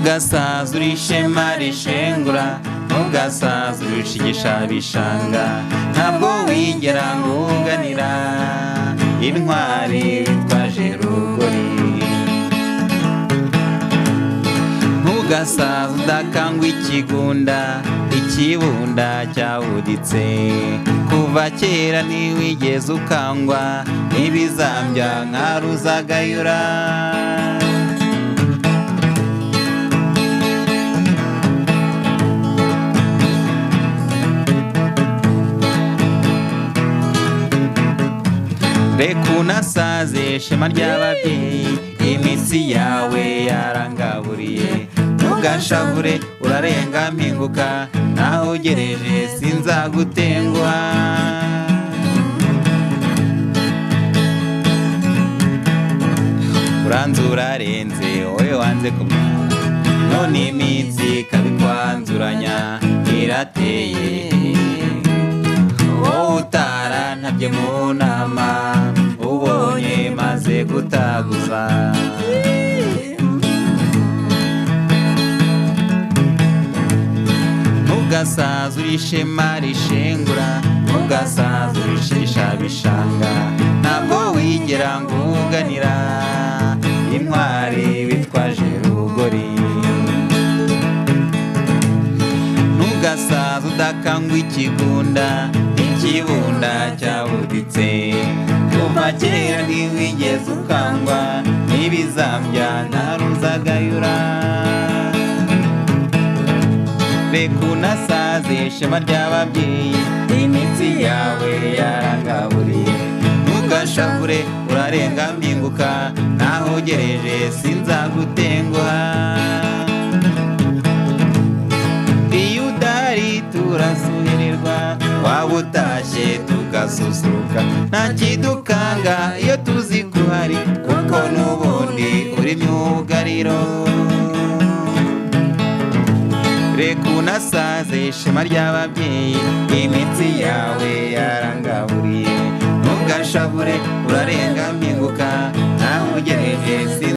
ntugasaze uri ishema rishengura, ntugasaze urushigisha bishanga, ntabwo wigera nguganira intwari witwaje rugori. Ntugasaze udakangwa ikigunda, ikibunda cyawuditse, kuva kera ntiwigeze ukangwa n'ibizambya nka Ruzagayura. Reka unasaze shema ry'ababyeyi, imitsi yawe yarangaburiye, ntugashavure urarenga mpinguka, naho ugereje sinzagutenguha. Uranze urarenze wowe wanze kumara, none imitsi ikabikwanzuranya irateye. Wowe utarantabye mu nama, ubonye maze gutaguza. Ntugasaze uri ishema rishengura, ntugasaze urushigisha bishanga, ntabwo wigera nguganira intwari witwaje rugori. Ntugasaze udakangwa ikigunda, ikibunda cyawuditse, kuva kera ntiwigeze ukangwa n'ibizambya nka Ruzagayura. Reka unasaze ishema ry'ababyeyi, imitsi yawe yarangaburiye, ntugashavure urarenga mpinguka, naho ugereje sinzagutenguha. Iyo udahari turasuhererwa, waba utashye tugasusuruka, nta kidukanga iyo tuzi ko uhari, kuko n'ubundi uri myugariro. Reka unasaze ishema ry'ababyeyi, imitsi yawe yarangaburiye, ntugashavure urarenga mpinguka, naho ugereje